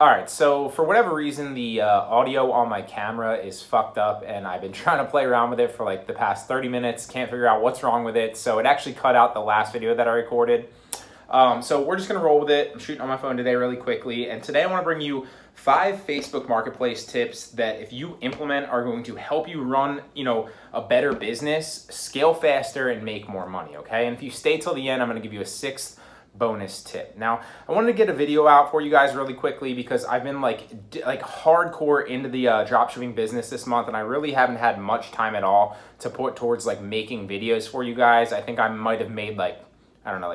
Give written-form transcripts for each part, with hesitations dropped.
All right, so for whatever reason, the audio on my camera is fucked up, and I've been trying to play around with it for like the past 30 minutes, can't figure out what's wrong with it, so it actually cut out the last video that I recorded. So we're just gonna roll with it. I'm shooting on my phone today really quickly, and today I wanna bring you 5 Facebook Marketplace tips that if you implement are going to help you run, a better business, scale faster, and make more money, okay? And if you stay till the end, I'm gonna give you a 6th bonus tip. Now, I wanted to get a video out for you guys really quickly because I've been like hardcore into the dropshipping business this month, and I really haven't had much time at all to put towards like making videos for you guys. I think I might have made like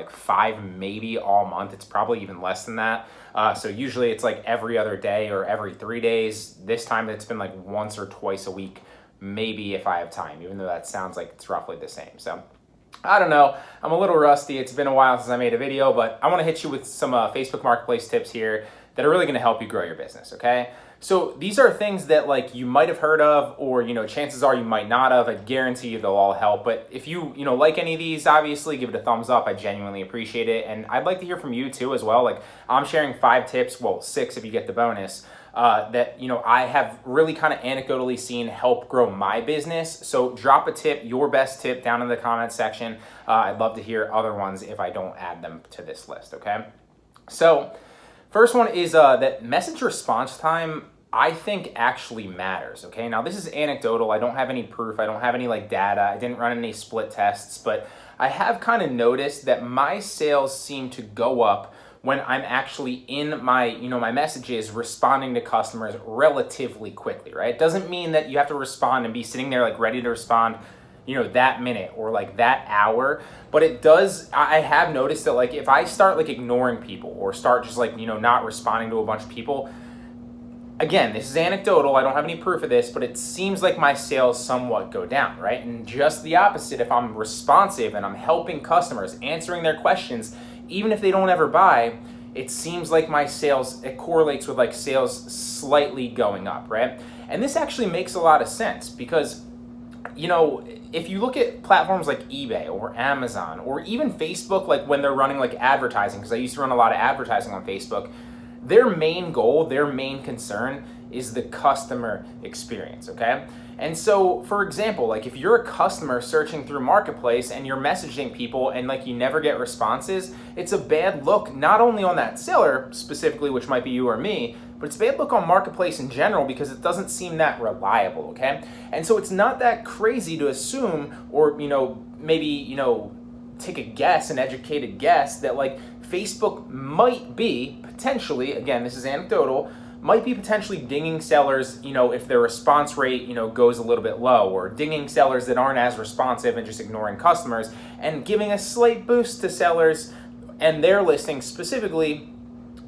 5 maybe all month. It's probably even less than that. So usually it's like every other day or every 3 days. This time it's been like once or twice a week, maybe if I have time, even though that sounds like it's roughly the same. So I don't know, I'm a little rusty. It's been a while since I made a video, but I want to hit you with some Facebook Marketplace tips here that are really going to help you grow your business, okay? So these are things that like you might have heard of, or chances are you might not have. I guarantee you they'll all help. But if you like any of these, obviously give it a thumbs up. I genuinely appreciate it, and I'd like to hear from you too as well. Like I'm sharing 5 tips, well 6 if you get the bonus, that I have really kind of anecdotally seen help grow my business. So drop a tip, your best tip, down in the comment section. I'd love to hear other ones if I don't add them to this list, okay? So first one is that message response time, I think, actually matters, okay? Now this is anecdotal. I don't have any proof. I don't have any data. I didn't run any split tests, but I have kind of noticed that my sales seem to go up when I'm actually in my, my messages responding to customers relatively quickly, right? It doesn't mean that you have to respond and be sitting there ready to respond, that minute or that hour. But it does, I have noticed that if I start ignoring people or start just not responding to a bunch of people, again, this is anecdotal, I don't have any proof of this, but it seems like my sales somewhat go down, right? And just the opposite, if I'm responsive and I'm helping customers, answering their questions, even if they don't ever buy, it seems like my sales, it correlates with sales slightly going up, right? And this actually makes a lot of sense because, if you look at platforms like eBay or Amazon or even Facebook, when they're running advertising, because I used to run a lot of advertising on Facebook, their main goal, their main concern is the customer experience, okay? And so, for example, if you're a customer searching through Marketplace and you're messaging people and you never get responses, it's a bad look not only on that seller specifically, which might be you or me, but it's a bad look on Marketplace in general because it doesn't seem that reliable, okay? And so it's not that crazy to assume or, maybe, take a guess, an educated guess that Facebook might be potentially, again, this is anecdotal, might be potentially dinging sellers, if their response rate, goes a little bit low, or dinging sellers that aren't as responsive and just ignoring customers, and giving a slight boost to sellers and their listings specifically,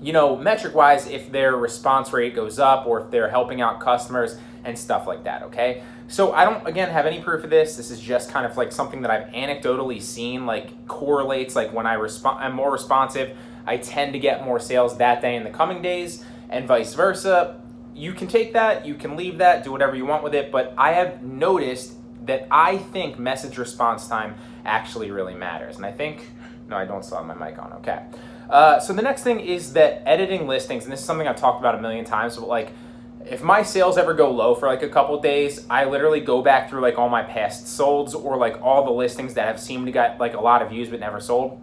metric-wise, if their response rate goes up or if they're helping out customers and stuff like that, okay? So I don't, again, have any proof of this. This is just kind of something that I've anecdotally seen, correlates, when I'm more responsive, I tend to get more sales that day in the coming days, and vice versa. You can take that, you can leave that, do whatever you want with it, but I have noticed that I think message response time actually really matters. And I think, no, I don't still have my mic on, okay. So the next thing is that editing listings, and this is something I've talked about a million times, but if my sales ever go low for a couple of days, I literally go back through all my past solds or all the listings that have seemed to get a lot of views but never sold,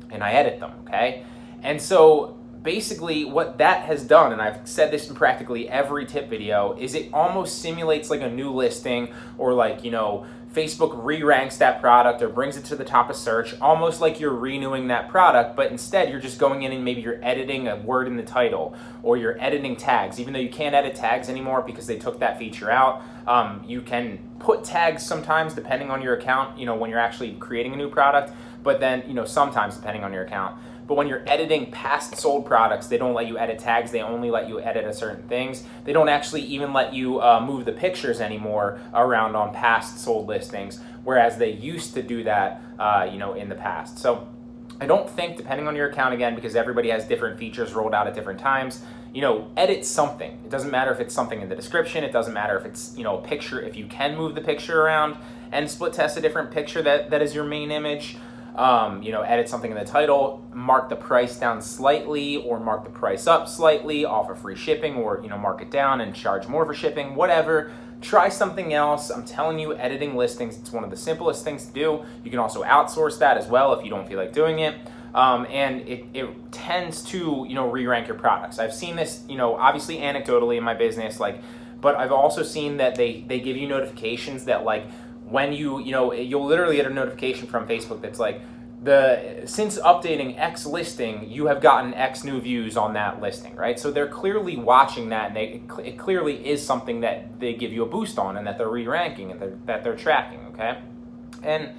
and I edit them, okay? And so basically what that has done, and I've said this in practically every tip video, is it almost simulates a new listing, or Facebook re-ranks that product or brings it to the top of search, almost like you're renewing that product, but instead you're just going in and maybe you're editing a word in the title, or you're editing tags, even though you can't edit tags anymore because they took that feature out. You can put tags sometimes depending on your account, when you're actually creating a new product, but then, sometimes depending on your account. But when you're editing past sold products, they don't let you edit tags. They only let you edit certain things. They don't actually even let you move the pictures anymore around on past sold listings, whereas they used to do that, in the past. So I don't think, depending on your account, again, because everybody has different features rolled out at different times, edit something. It doesn't matter if it's something in the description. It doesn't matter if it's, a picture, if you can move the picture around and split test a different picture that is your main image. edit something in the title, mark the price down slightly or mark the price up slightly, offer free shipping, or, mark it down and charge more for shipping, whatever. Try something else. I'm telling you, editing listings, it's one of the simplest things to do. You can also outsource that as well if you don't feel like doing it. And it tends to, re-rank your products. I've seen this, obviously anecdotally in my business, but I've also seen that they give you notifications that when you'll literally get a notification from Facebook that's since updating X listing, you have gotten X new views on that listing, right? So they're clearly watching that, and it clearly is something that they give you a boost on, and that they're re-ranking and that they're tracking, okay? And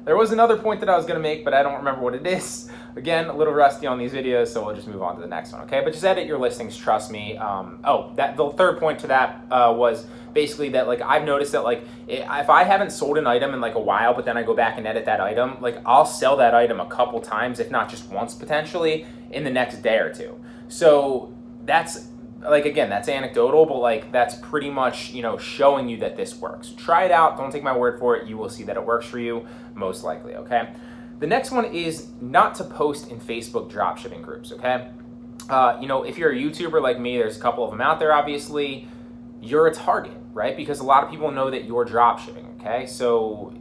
there was another point that I was gonna make, but I don't remember what it is. Again, a little rusty on these videos, so we'll just move on to the next one, okay? But just edit your listings, trust me. The third point to that was basically that I've noticed that if I haven't sold an item in a while, but then I go back and edit that item, I'll sell that item a couple times, if not just once potentially, in the next day or two. So that's again, that's anecdotal, but that's pretty much showing you that this works. Try it out. Don't take my word for it. You will see that it works for you, most likely, okay? The next one is not to post in Facebook dropshipping groups, okay? If you're a YouTuber like me, there's a couple of them out there, obviously. You're a target, right? Because a lot of people know that you're dropshipping, okay? So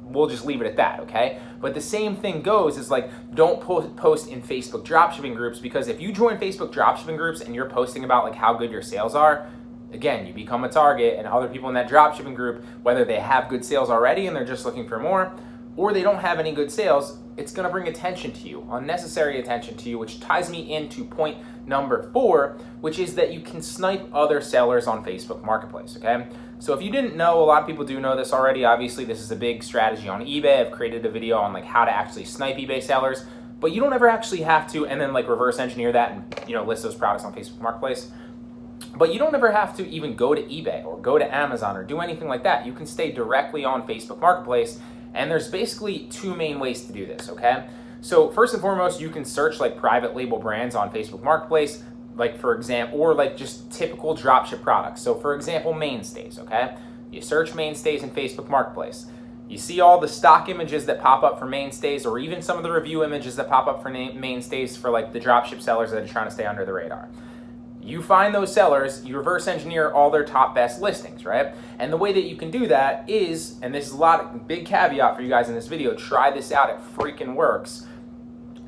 we'll just leave it at that, okay? But the same thing goes is don't post in Facebook dropshipping groups, because if you join Facebook dropshipping groups and you're posting about how good your sales are, again, you become a target, and other people in that dropshipping group, whether they have good sales already and they're just looking for more, or they don't have any good sales, it's gonna bring attention to you, unnecessary attention to you, which ties me into point number 4, which is that you can snipe other sellers on Facebook Marketplace, okay? So if you didn't know, a lot of people do know this already. Obviously, this is a big strategy on eBay. I've created a video on how to actually snipe eBay sellers, but you don't ever actually have to, and then reverse engineer that and list those products on Facebook Marketplace. But you don't ever have to even go to eBay or go to Amazon or do anything like that. You can stay directly on Facebook Marketplace. And there's basically 2 main ways to do this, okay? So first and foremost, you can search private label brands on Facebook Marketplace, for example, or just typical dropship products. So for example, mainstays, okay? You search mainstays in Facebook Marketplace. You see all the stock images that pop up for mainstays, or even some of the review images that pop up for mainstays for the dropship sellers that are trying to stay under the radar. You find those sellers, you reverse engineer all their top best listings, right? And the way that you can do that is, and this is big caveat for you guys in this video, try this out, it freaking works.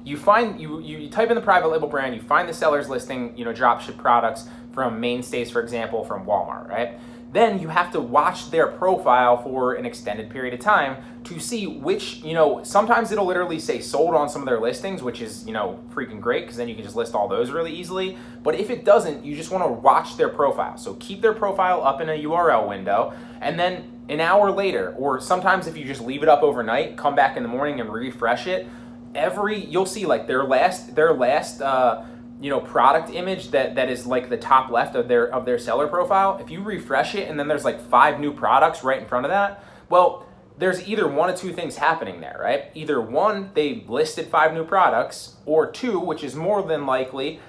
You type in the private label brand, you find the sellers listing, dropship products from mainstays, for example, from Walmart, right? Then you have to watch their profile for an extended period of time to see which, sometimes it'll literally say sold on some of their listings, which is, freaking great, because then you can just list all those really easily. But if it doesn't, you just want to watch their profile. So keep their profile up in a URL window, and then an hour later, or sometimes if you just leave it up overnight, come back in the morning and refresh it, you'll see their last product image that is the top left of their seller profile. If you refresh it and then there's 5 new products right in front of that, well, there's either one of 2 things happening there, right? Either 1, they listed 5 new products, or 2, which is more than likely,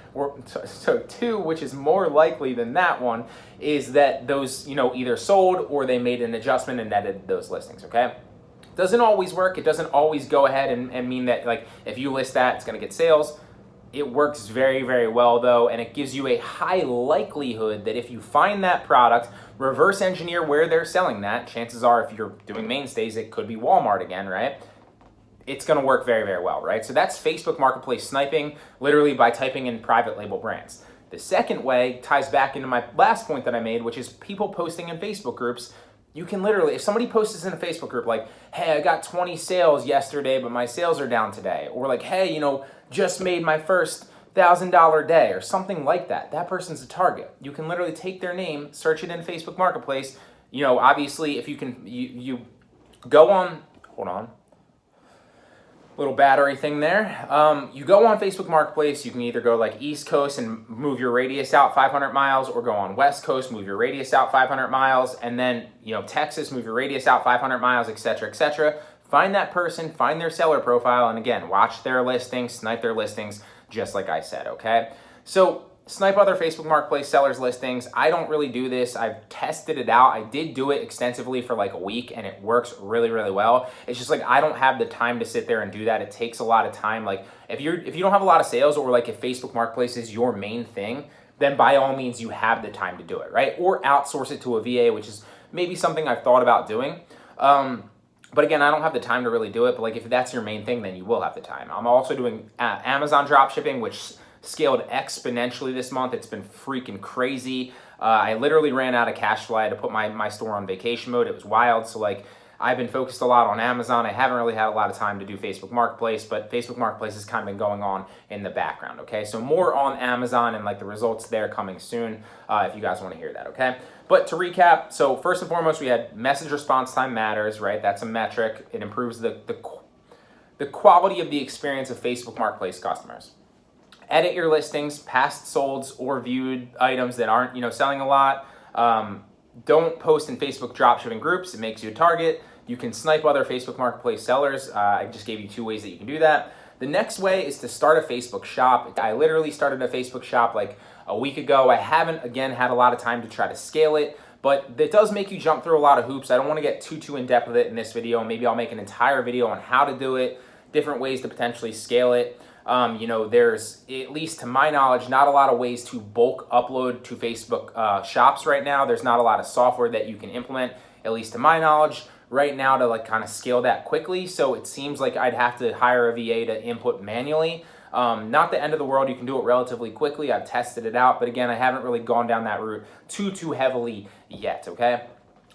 so 2, which is more likely than that one, is that those, either sold or they made an adjustment and edited those listings, okay? Doesn't always work. It doesn't always go ahead and mean that if you list that, it's gonna get sales. It works very, very well though, and it gives you a high likelihood that if you find that product, reverse engineer where they're selling that, chances are if you're doing mainstays, it could be Walmart again, right? It's gonna work very, very well, right? So that's Facebook Marketplace sniping, literally by typing in private label brands. The second way ties back into my last point that I made, which is people posting in Facebook groups. You can literally, if somebody posts this in a Facebook group, hey, I got 20 sales yesterday, but my sales are down today. Or hey, just made my first $1,000 day, or something like that. That person's a target. You can literally take their name, search it in Facebook Marketplace. Obviously, if you can, you go on, hold on. Little battery thing there. You go on Facebook Marketplace, you can either go East Coast and move your radius out 500 miles, or go on West Coast, move your radius out 500 miles, and then, Texas, move your radius out 500 miles, etc., etc. Find that person, find their seller profile, and again, watch their listings, snipe their listings, just like I said, okay? So snipe other Facebook Marketplace sellers' listings. I don't really do this. I've tested it out. I did do it extensively for like a week and it works really, really well. It's just like I don't have the time to sit there and do that. It takes a lot of time. Like if you don't have a lot of sales, or like if Facebook Marketplace is your main thing, then by all means you have the time to do it, right? Or outsource it to a VA, which is maybe something I've thought about doing. But again, I don't have the time to really do it. But like if that's your main thing, then you will have the time. I'm also doing Amazon dropshipping, which scaled exponentially this month. It's been freaking crazy. I literally ran out of cash flow. I had to put my store on vacation mode. It was wild. So like I've been focused a lot on Amazon. I haven't really had a lot of time to do Facebook Marketplace, but Facebook Marketplace has kind of been going on in the background, okay? So more on Amazon and like the results there coming soon if you guys want to hear that, okay? But to recap, so first and foremost, we had message response time matters, right? That's a metric. It improves the quality of the experience of Facebook Marketplace customers. Edit your listings, past solds or viewed items that aren't, selling a lot. Don't post in Facebook dropshipping groups. It makes you a target. You can snipe other Facebook Marketplace sellers. I just gave you 2 ways that you can do that. The next way is to start a Facebook shop. I literally started a Facebook shop like a week ago. I haven't, again, had a lot of time to try to scale it, but it does make you jump through a lot of hoops. I don't want to get too in depth with it in this video. Maybe I'll make an entire video on how to do it, different ways to potentially scale it. There's, at least to my knowledge, not a lot of ways to bulk upload to Facebook shops right now. There's not a lot of software that you can implement, at least to my knowledge, right now to like kind of scale that quickly. So it seems like I'd have to hire a VA to input manually. Not the end of the world. You can do it relatively quickly. I've tested it out, but again, I haven't really gone down that route too heavily yet, okay?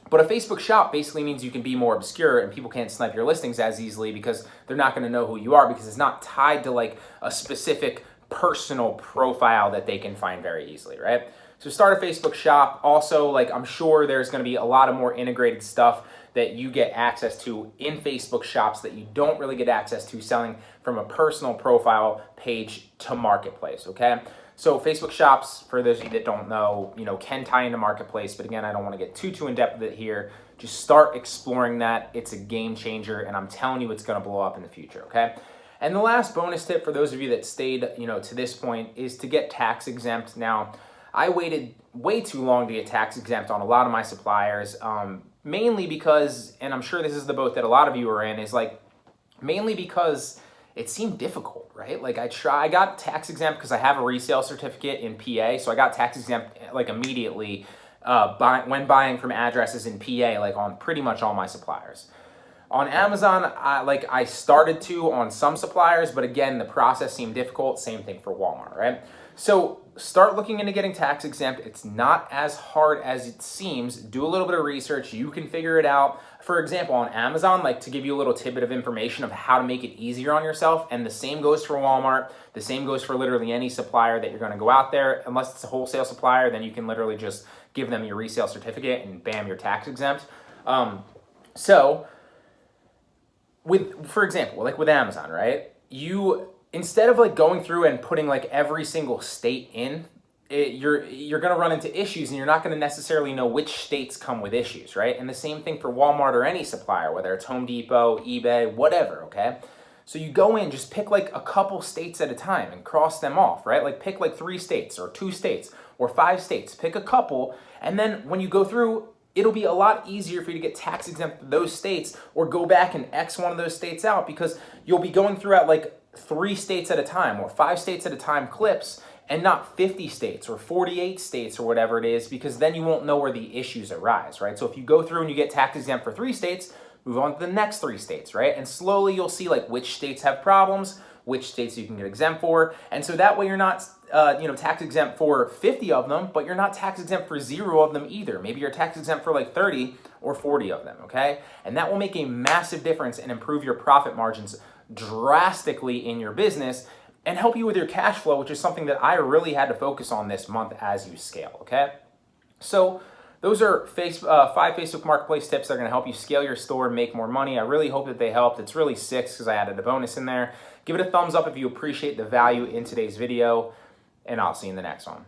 But a Facebook shop basically means you can be more obscure and people can't snipe your listings as easily because they're not going to know who you are because it's not tied to like a specific personal profile that they can find very easily, right? So start a Facebook shop. Also, like I'm sure there's going to be a lot of more integrated stuff that you get access to in Facebook shops that you don't really get access to selling from a personal profile page to Marketplace, okay? So Facebook shops, for those of you that don't know, can tie into Marketplace, but again, I don't want to get too in depth with it here. Just start exploring that. It's a game changer, and I'm telling you it's going to blow up in the future, okay? And the last bonus tip for those of you that stayed, to this point is to get tax exempt. Now, I waited way too long to get tax exempt on a lot of my suppliers, mainly because, and I'm sure this is the boat that a lot of you are in, is like mainly because it seemed difficult, right? Like I got tax exempt because I have a resale certificate in PA, so I got tax exempt like immediately when buying from addresses in PA, like on pretty much all my suppliers. On Amazon, I started to on some suppliers, but again, the process seemed difficult. Same thing for Walmart, right? So start looking into getting tax exempt. It's not as hard as it seems. Do a little bit of research. You can figure it out. For example, on Amazon, like to give you a little tidbit of information of how to make it easier on yourself, and the same goes for Walmart. The same goes for literally any supplier that you're going to go out there. Unless it's a wholesale supplier, then you can literally just give them your resale certificate and bam, you're tax exempt. For example, like with Amazon, right? Instead of like going through and putting like every single state in, you're going to run into issues and you're not going to necessarily know which states come with issues, right? And the same thing for Walmart or any supplier, whether it's Home Depot, eBay, whatever, okay? So you go in, just pick like a couple states at a time and cross them off, right? Like pick like 3 states or 2 states or 5 states, pick a couple, and then when you go through, it'll be a lot easier for you to get tax exempt in those states or go back and X one of those states out because you'll be going through at like 3 states at a time or 5 states at a time clips and not 50 states or 48 states or whatever it is, because then you won't know where the issues arise, right? So if you go through and you get tax exempt for 3 states, move on to the next 3 states, right? And slowly you'll see like which states have problems, which states you can get exempt for. And so that way you're not tax exempt for 50 of them, but you're not tax exempt for 0 of them either. Maybe you're tax exempt for like 30 or 40 of them, okay? And that will make a massive difference and improve your profit margins drastically in your business and help you with your cash flow, which is something that I really had to focus on this month as you scale, okay? So those are 5 Facebook Marketplace tips that are gonna help you scale your store and make more money. I really hope that they helped. It's really 6 because I added a bonus in there. Give it a thumbs up if you appreciate the value in today's video, and I'll see you in the next one.